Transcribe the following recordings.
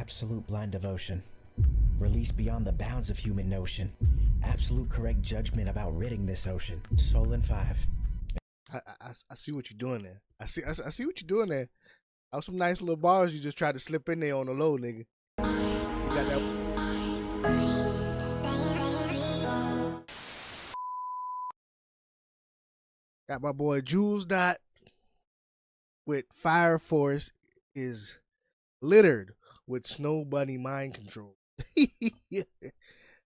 Absolute blind devotion. Release beyond the bounds of human notion. Absolute correct judgment about ridding this ocean. Soul in 5. I see what you're doing there. I see what you're doing there. That was some nice little bars you just tried to slip in there on the low, nigga. You got that. Got my boy Jules Dot with Fire Force is littered with Snow Bunny mind control. Yeah.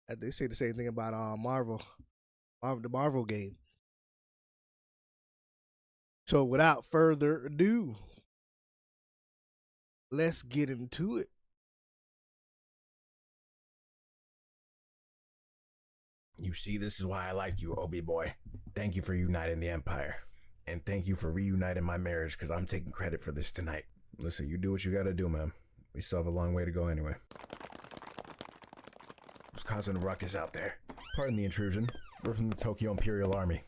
They say the same thing about the Marvel game. So without further ado, let's get into it. You see, this is why I like you, Obi boy. Thank you for uniting the Empire. And thank you for reuniting my marriage, because I'm taking credit for this tonight. Listen, you do what you gotta do, man. We still have a long way to go anyway. Who's causing a ruckus out there? Pardon the intrusion. We're from the Tokyo Imperial Army.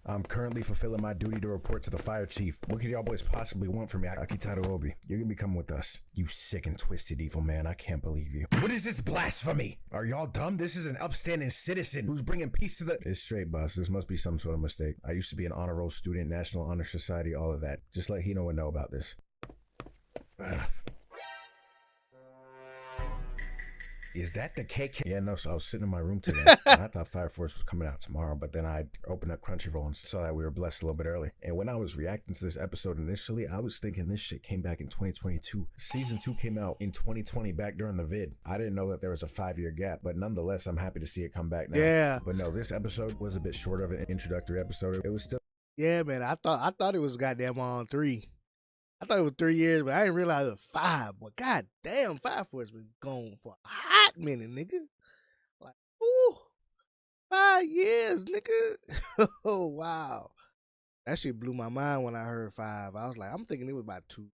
I'm currently fulfilling my duty to report to the fire chief. What could y'all boys possibly want from me, Akitaru Obi? You're gonna be coming with us. You sick and twisted evil man, I can't believe you. What is this blasphemy? Are y'all dumb? This is an upstanding citizen who's bringing peace to the— It's straight, boss. This must be some sort of mistake. I used to be an honor roll student, National Honor Society, all of that. Just let Hino know about this. Ugh. Is that the cake? Yeah, no, so I was sitting in my room today, and I thought Fire Force was coming out tomorrow, but then I opened up Crunchyroll and saw that we were blessed a little bit early. And when I was reacting to this episode initially, I was thinking this shit came back in 2022. Season 2 came out in 2020 back during the vid. I didn't know that there was a 5-year gap, but nonetheless, I'm happy to see it come back now. Yeah. But no, this episode was a bit short of an introductory episode. It was still— Yeah, man. I thought it was goddamn on 3. I thought it was 3 years, but I didn't realize it was 5. But goddamn, Fire Force been gone for a hot minute, nigga. Like, ooh, 5 years, nigga. Oh wow, that shit blew my mind when I heard 5. I was like, I'm thinking it was about 2.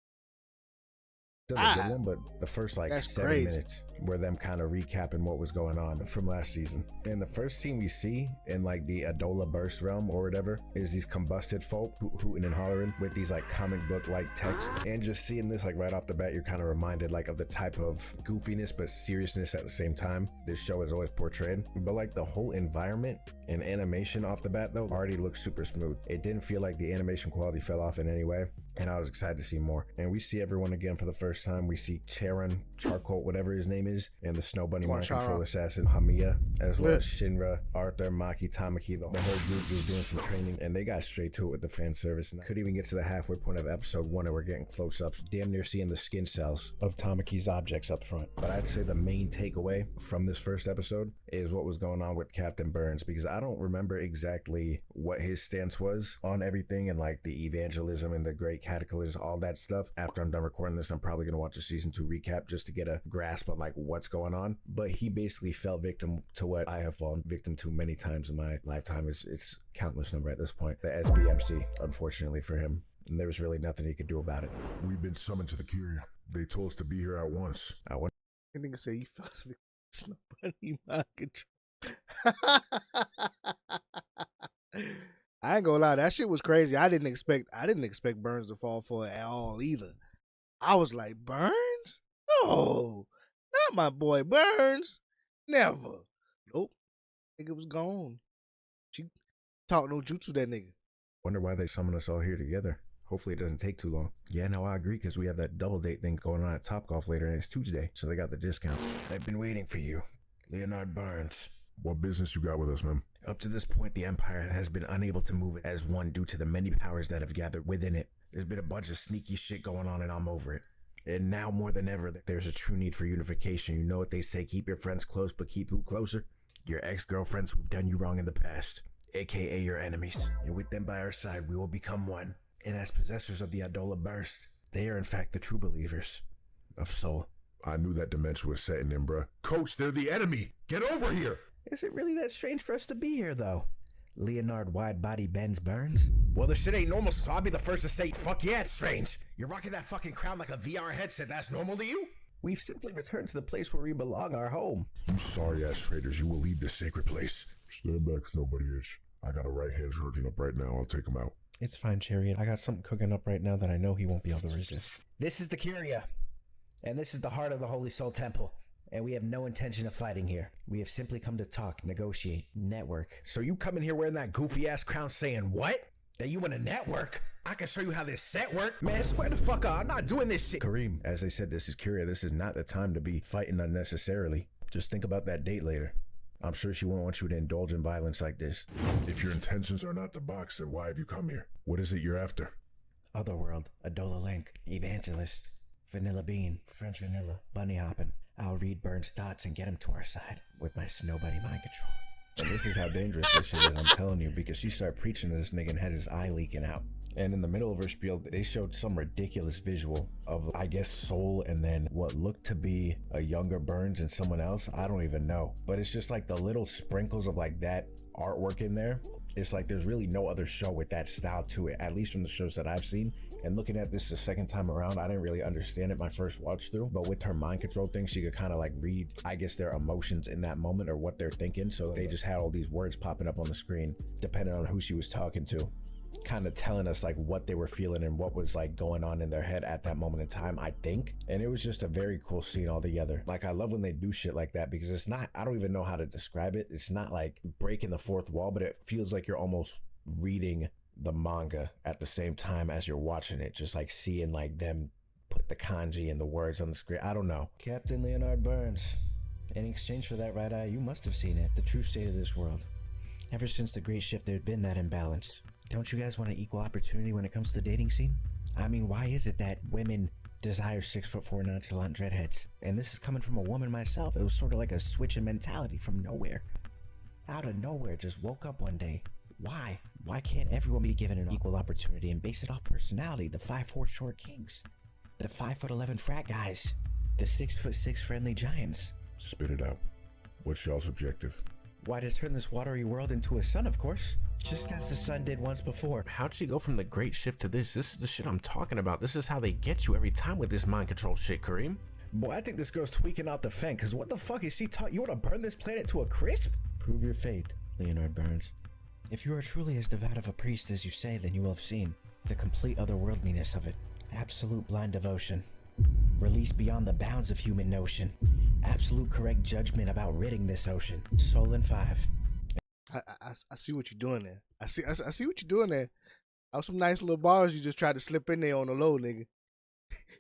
still a good one, but the first like That's 7 crazy. minutes were them kind of recapping what was going on from last season. And the first scene we see in like the Adola Burst realm or whatever is these combusted folk hooting and hollering with these like comic book like text. And just seeing this like right off the bat, you're kind of reminded like of the type of goofiness but seriousness at the same time this show is always portrayed. But like the whole environment and animation off the bat though already looks super smooth. It didn't feel like the animation quality fell off in any way, and I was excited to see more. And we see everyone again for the first time. We see Charon, Charcoal, whatever his name is, and the Snow Bunny mind control assassin Hamiya, as well as Shinra, Arthur, Maki, Tamaki. The whole group was doing some training, and they got straight to it with the fan service. And I couldn't even get to the halfway point of episode 1, and we're getting close-ups, damn near seeing the skin cells of Tamaki's objects up front. But I'd say the main takeaway from this first episode is what was going on with Captain Burns, because I don't remember exactly what his stance was on everything and like the evangelism and the great cataclysm, all that stuff. After I'm done recording this, I'm probably going to watch the season 2 recap just to get a grasp on like what's going on. But he basically fell victim to what I have fallen victim to many times in my lifetime. It's countless number at this point. The SBMC, unfortunately for him. And there was really nothing he could do about it. We've been summoned to the Kyria. They told us to be here at once. I wonder— I nigga say you fell asleep. Snow Bunny mind control. I ain't gonna lie, that shit was crazy. I didn't expect Burns to fall for it at all either. I was like, Burns? No, not my boy Burns. Never. Nope. Nigga was gone. She talked no jutsu that nigga. wonder why they summoned us all here together. Hopefully it doesn't take too long. Yeah, no, I agree, because we have that double date thing going on at Topgolf later, and it's Tuesday, so they got the discount. I've been waiting for you, Leonard Burns. What business you got with us, man? Up to this point, the Empire has been unable to move it as one due to the many powers that have gathered within it. There's been a bunch of sneaky shit going on, and I'm over it. And now more than ever, there's a true need for unification. You know what they say, keep your friends close, but keep who closer? Your ex-girlfriends who've done you wrong in the past, aka your enemies. And with them by our side, we will become one. And as possessors of the Adola Burst, they are in fact the true believers of Soul. I knew that dementia was setting in, bruh. Coach, they're the enemy! Get over here! Is it really that strange for us to be here, though? Leonard Wide-Body Benz Burns? Well, this shit ain't normal, so I'll be the first to say, fuck yeah, it's strange. You're rocking that fucking crown like a VR headset. That's normal to you? We've simply returned to the place where we belong, our home. You sorry-ass traitors, you will leave this sacred place. Stand back, Snowbody Itch. I got a right hand charging up right now. I'll take him out. It's fine, Chariot. I got something cooking up right now that I know he won't be able to resist. This is the Kyria. And this is the heart of the Holy Soul Temple. And we have no intention of fighting here. We have simply come to talk, negotiate, network. So you come in here wearing that goofy ass crown saying what? That you want to network? I can show you how this set work. Man, swear the fuck up. I'm not doing this shit. Kareem, as they said, this is Kyria. This is not the time to be fighting unnecessarily. Just think about that date later. I'm sure she won't want you to indulge in violence like this. If your intentions are not to box, then why have you come here? What is it you're after? Otherworld, Adola Link, Evangelist, Vanilla Bean, French Vanilla, Bunny Hoppin'. I'll read Burns' thoughts and get him to our side with my Snow Bunny mind control. And this is how dangerous this shit is, I'm telling you, because she started preaching to this nigga and had his eye leaking out. And in the middle of her spiel, they showed some ridiculous visual of, I guess, Soul and then what looked to be a younger Burns and someone else. I don't even know. But it's just like the little sprinkles of like that artwork in there. It's like there's really no other show with that style to it, at least from the shows that I've seen. And looking at this the second time around, I didn't really understand it my first watch through. But with her mind control thing, she could kind of like read, I guess, their emotions in that moment or what they're thinking. So they just had all these words popping up on the screen, depending on who she was talking to, kind of telling us like what they were feeling and what was like going on in their head at that moment in time, I think. And it was just a very cool scene altogether. Like, I love when they do shit like that because it's not, I don't even know how to describe it. It's not like breaking the fourth wall, but it feels like you're almost reading the manga at the same time as you're watching it, just like seeing like them put the kanji and the words on the screen. I don't know. Captain Leonard Burns. In exchange for that right eye, you must have seen it. The true state of this world. Ever since the Great Shift, there's been that imbalance. Don't you guys want an equal opportunity when it comes to the dating scene? I mean, why is it that women desire 6'4" nonchalant dreadheads? And this is coming from a woman myself. It was sort of like a switch in mentality from nowhere. Out of nowhere, just woke up one day. Why? Why can't everyone be given an equal opportunity and base it off personality? The 5'4" short kings, the 5'11" frat guys, the 6'6" friendly giants. Spit it out. What's y'all's objective? Why, to turn this watery world into a sun, of course. Just as the sun did once before. How'd she go from the Great Shift to this? This is the shit I'm talking about. This is how they get you every time with this mind control shit, Kareem. Boy, I think this girl's tweaking out the fan, because what the fuck is she talking? You want to burn this planet to a crisp? Prove your faith, Leonard Burns. If you are truly as devout of a priest as you say, then you will have seen the complete otherworldliness of it. Absolute blind devotion. Released beyond the bounds of human notion. Absolute correct judgment about ridding this ocean. Soul in 5. I see what you're doing there. I see what you're doing there. That was some nice little bars you just tried to slip in there on the low, nigga.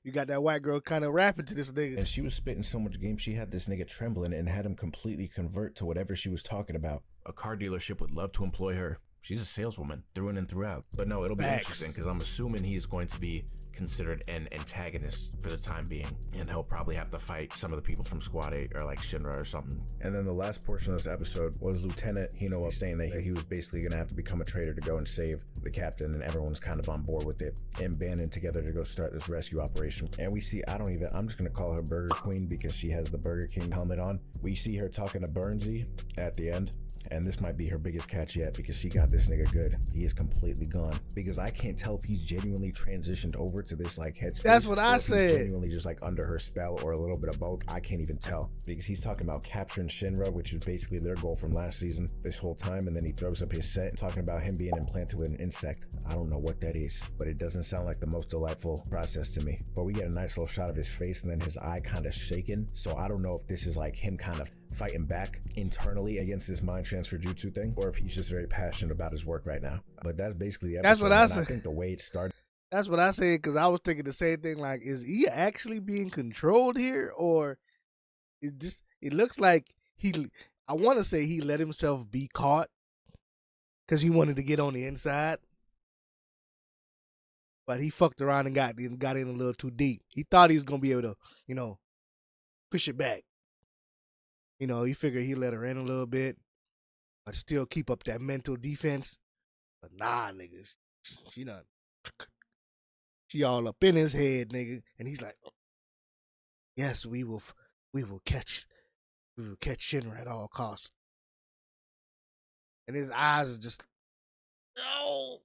You got that white girl kind of rapping to this nigga. And she was spitting so much game, she had this nigga trembling and had him completely convert to whatever she was talking about. A car dealership would love to employ her. She's a saleswoman through and throughout. But no, it'll be interesting because I'm assuming he's going to be considered an antagonist for the time being. And he'll probably have to fight some of the people from Squad 8 or like Shinra or something. And then the last portion of this episode was Lieutenant Hino saying that he was basically going to have to become a traitor to go and save the captain, and everyone's kind of on board with it and banding together to go start this rescue operation. And we see, I'm just going to call her Burger Queen because she has the Burger King helmet on. We see her talking to Burnsy at the end. And this might be her biggest catch yet because she got this nigga good. He is completely gone. Because I can't tell if he's genuinely transitioned over to this like headspace. That's what I He's said. genuinely just like under her spell or a little bit of both. I can't even tell. Because he's talking about capturing Shinra, which is basically their goal from last season this whole time. And then he throws up his set talking about him being implanted with an insect. I don't know what that is, but it doesn't sound like the most delightful process to me. But we get a nice little shot of his face and then his eye kind of shaking. So I don't know if this is like him kind of fighting back internally against this mind transfer jutsu thing, or if he's just very passionate about his work right now. But that's basically the episode. That's what I said. I think the way it started. That's what I said, because I was thinking the same thing. Like, is he actually being controlled here, or it looks like I want to say he let himself be caught because he wanted to get on the inside, but he fucked around and got in a little too deep. He thought he was gonna be able to, push it back. He figured he let her in a little bit, but still keep up that mental defense. But nah, nigga, she not. She all up in his head, nigga, and he's like, "Yes, we will catch Shinra at all costs." And his eyes are just, no.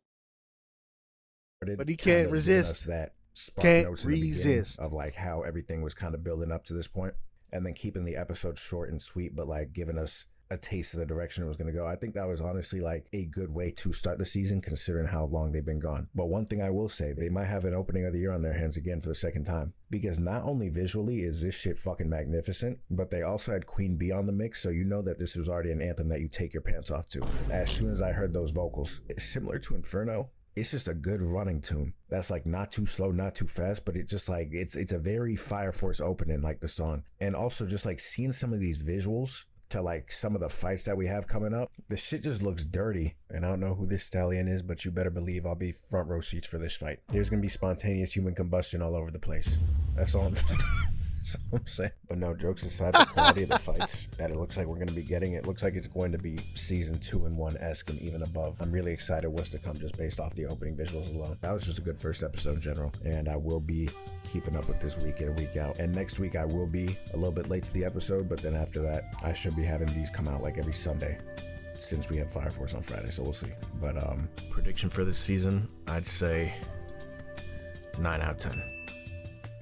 But he can't resist. That spark Can't notes in the beginning resist. of like how everything was kind of building up to this point, and then keeping the episode short and sweet, but like giving us a taste of the direction it was going to go. I think that was honestly like a good way to start the season considering how long they've been gone. But one thing I will say, they might have an opening of the year on their hands again for the second time, because not only visually is this shit fucking magnificent, but they also had Queen Bee on the mix, so you know that this was already an anthem that you take your pants off to. As soon as I heard those vocals, it's similar to Inferno. It's just a good running tune that's like not too slow, not too fast, but it just like it's a very Fire Force opening, like the song. And also just like seeing some of these visuals to like some of the fights that we have coming up, the shit just looks dirty. And I don't know who this stallion is, but you better believe I'll be front row seats for this fight. There's gonna be spontaneous human combustion all over the place. That's all that's all I'm saying. But no, jokes aside, the quality of the fights that it looks like we're going to be getting, it looks like it's going to be season 2-in-1-esque and even above. I'm really excited what's to come just based off the opening visuals alone. That was just a good first episode in general, and I will be keeping up with this week in, week out. And next week I will be a little bit late to the episode, but then after that I should be having these come out like every Sunday, since we have Fire Force on Friday, so we'll see. But prediction for this season, I'd say 9 out of 10.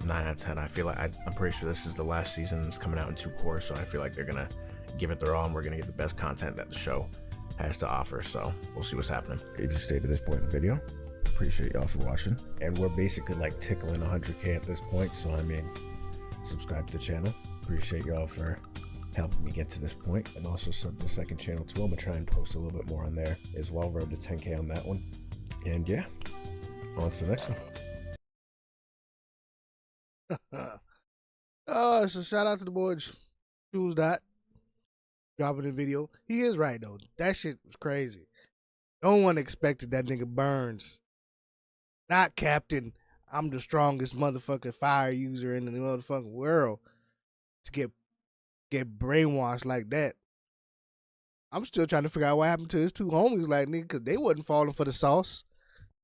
9 out of 10. I feel like I'm pretty sure this is the last season. It's coming out in 2 cores, so I feel like they're gonna give it their all, and we're gonna get the best content that the show has to offer. So we'll see what's happening. If you stayed to this point in the video, appreciate y'all for watching. And we're basically like tickling 100K at this point, so I mean, subscribe to the channel. Appreciate y'all for helping me get to this point, and also sub to the second channel too. I'm gonna try and post a little bit more on there as well. Road to 10K on that one, and yeah, on to the next one. Oh, so shout out to the boy Choose Dot dropping the video. He is right though. That shit was crazy. No one expected that nigga Burns, not Captain, I'm the strongest motherfucking fire user in the motherfucking world, to get brainwashed like that. I'm still trying to figure out what happened to his 2 homies, like nigga, because they wasn't falling for the sauce,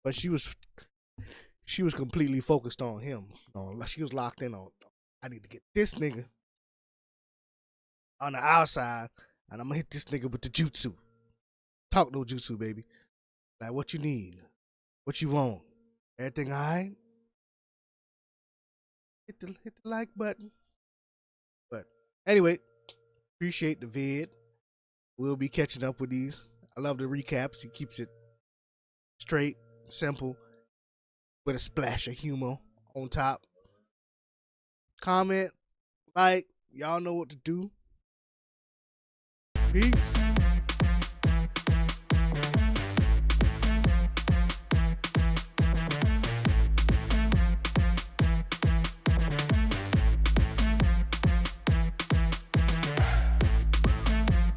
but she was completely focused on him. She was locked in on, I need to get this nigga on the outside, and I'm gonna hit this nigga with the jutsu. Talk no jutsu, baby. Like, what you need? What you want? Everything all right? Hit the like button. But anyway, appreciate the vid. We'll be catching up with these. I love the recaps. He keeps it straight, simple, with a splash of humor on top. Comment, like, y'all know what to do. Peace.